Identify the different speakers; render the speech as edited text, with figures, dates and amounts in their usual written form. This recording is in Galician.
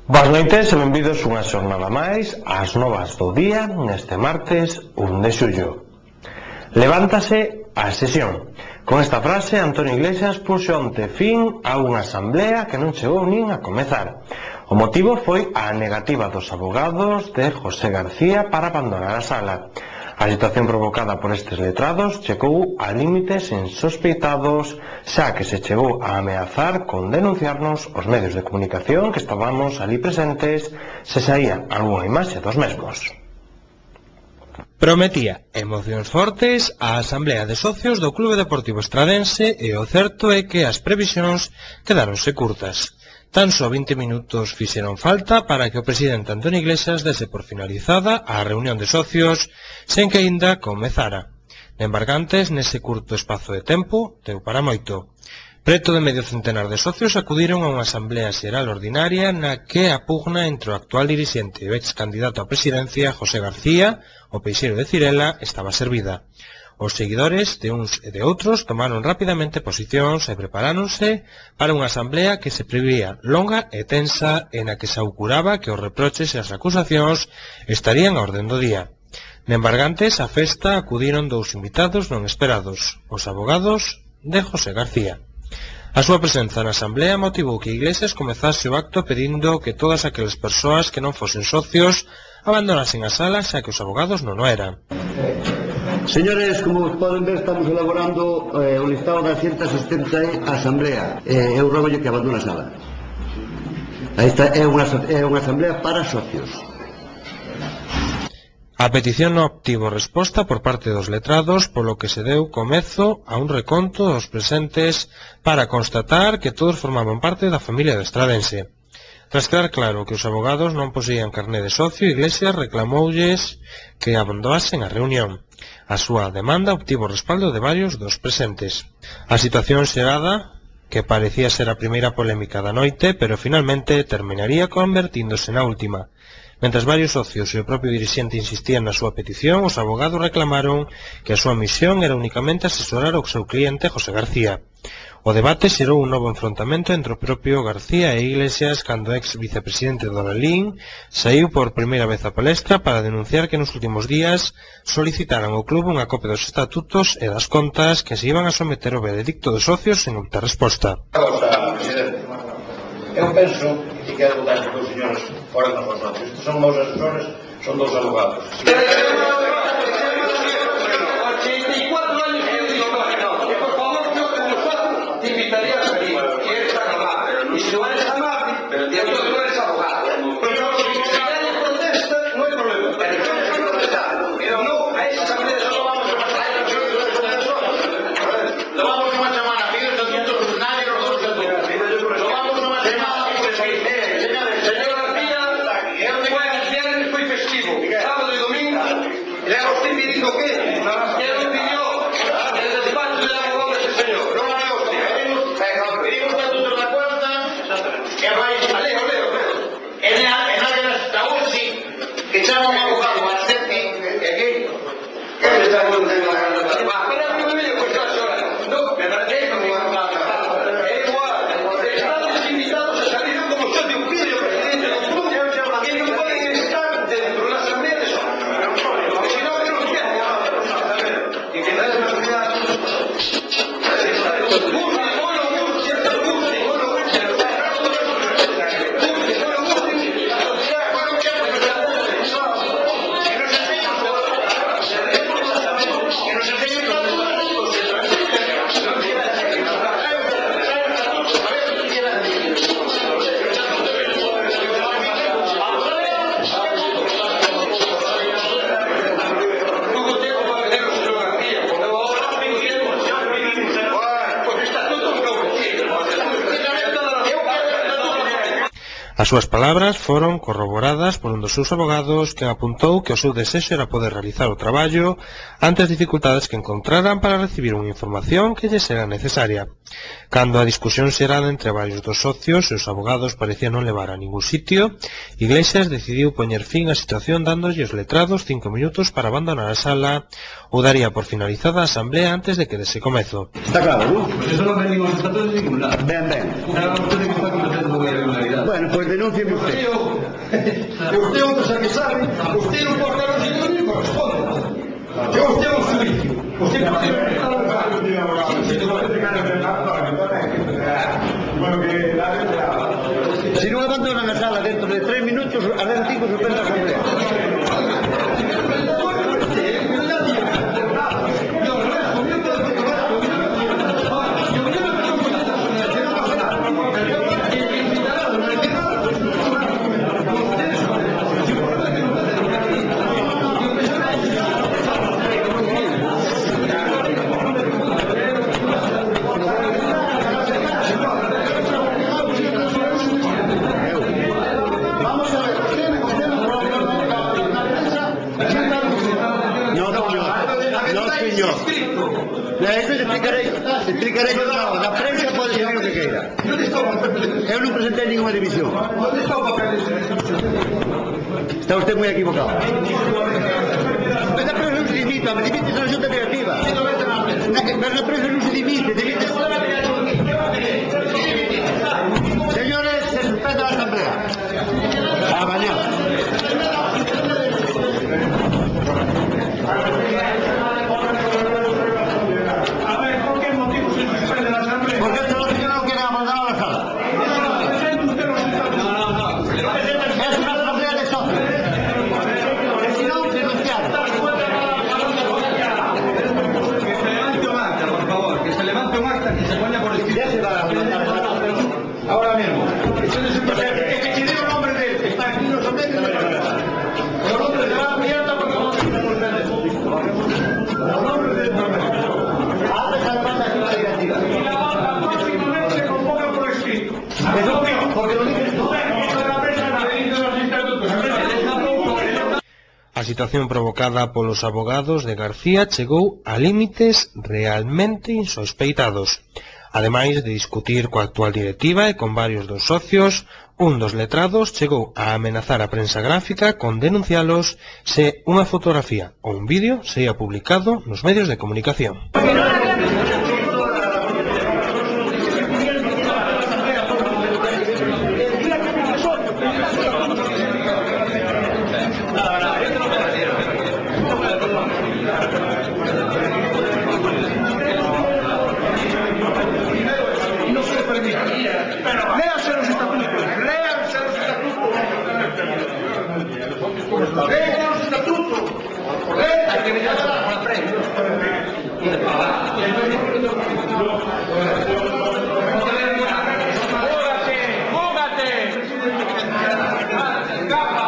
Speaker 1: Boas noites e benvidos unha xornada máis ás novas do día neste martes 1 de xullo. Levántase a sesión. Con esta frase, Antonio Iglesias puxo onte fin a unha asamblea que non chegou nin a comezar. O motivo foi a negativa dos abogados de José García para abandonar a sala. A situación provocada por estes letrados chegou a límites insospeitados, xa que se chegou a ameazar con denunciarnos os medios de comunicación que estábamos ali presentes se saía algunha imaxe dos mesmos.
Speaker 2: Prometía emocións fortes a Asamblea de Socios do Clube Deportivo Estradense e o certo é que as previsións quedáronse curtas. Tan só 20 minutos fixeron falta para que o presidente Antonio Iglesias dese por finalizada a reunión de socios sen que aínda comezara. Embargantes, nese curto espazo de tempo, deu para moito. Preto de medio centenar de socios acudiron a unha asamblea xeral ordinaria na que a pugna entre o actual dirixente e o ex candidato á presidencia, José García, o peixeiro de Cirela, estaba servida. Os seguidores de uns e de outros tomaron rapidamente posicións e preparáronse para unha asamblea que se prevía longa e tensa e na que se auguraba que os reproches e as acusacións estarían a orden do día. Nembargantes, a festa acudiron dous invitados non esperados, os abogados de José García. A súa presenza na asamblea motivou que Iglesias comezase o acto pedindo que todas aquelas persoas que non fosen socios abandonasen a sala xa que os abogados non o eran.
Speaker 3: Señores, como poden ver, estamos elaborando o listado da xente asistente á asamblea. Eu rogolle que abandone a sala. Esta é unha asamblea para socios.
Speaker 2: A petición non obtivo resposta por parte dos letrados, polo que se deu comezo a un reconto dos presentes para constatar que todos formaban parte da familia do Estradense. Tras quedar claro que os abogados non poseían carné de socio, Iglesias reclamoulles que abandonasen a reunión. A súa demanda obtivo o respaldo de varios dos presentes. A situación xerada, que parecía ser a primeira polémica da noite, pero finalmente terminaría convertíndose na última. Mentres varios socios e o propio dirixente insistían na súa petición, os abogados reclamaron que a súa misión era únicamente asesorar ao seu cliente José García. O debate xerou un novo enfrontamento entre o propio García e Iglesias cando o ex vicepresidente do Lalín saiu por primeira vez á palestra para denunciar que nos últimos días solicitaran ao club unha copia dos estatutos e das contas que se iban a someter ao veredicto de socios sen obter resposta.
Speaker 4: Presidente, eu penso que quero votar estes dos señores fora dos socios. Estes son meus asesores, son dos abogados.
Speaker 2: As súas palabras foron corroboradas por un dos seus abogados que apuntou que o seu desexo era poder realizar o traballo ante as dificultades que encontraran para recibir unha información que lles era necesaria. Cando a discusión xerada entre varios dos socios e os abogados parecía non levar a ningún sitio, Iglesias decidiu poñer fin á situación dándolle aos letrados 5 minutos para abandonar a sala ou daría por finalizada a asamblea antes de que dese comezo.
Speaker 3: Está claro, non?
Speaker 5: Pues eso non venimos estatutos de ningún lado.
Speaker 3: Ben.
Speaker 5: Claro, usted que está cometendo unha irregularidade.
Speaker 3: Bueno, Pues denúncieme usted.
Speaker 5: Usted otros a que sabe, usted no puede hablar sin que me corresponde. Que usted es un juicio. Usted
Speaker 3: Si no abandonan la sala dentro de 3 minutos, harán 5 suspende la asamblea. Explicarei no, na prensa pode ser o que queira. Eu non presentei ninguna división. Está usted moi equivocado. Mas na prensa non se dimita, me dimite na xunta directiva. Mas na prensa non se dimite, dimite. Señores, se suspende a asamblea. A mañana.
Speaker 5: Ahora mismo. Es que tiene el nombre de él, está aquí, no se mete en la cara. El nombre de la mierda, por favor. El nombre de él.
Speaker 3: Antes se levanta aquí la directiva.
Speaker 5: Y la próxima se convoca por escrito.
Speaker 3: Porque lo dices tú.
Speaker 2: A situación provocada polos abogados de García chegou a límites realmente insospeitados. Ademais de discutir coa actual directiva e con varios dos socios, un dos letrados chegou a amenazar a prensa gráfica con denuncialos se unha fotografía ou un vídeo sería publicado nos medios de comunicación.
Speaker 5: Léanse los estatutos. Hay que mirar a la prensa. ¡Fúgate! ¡Escapa!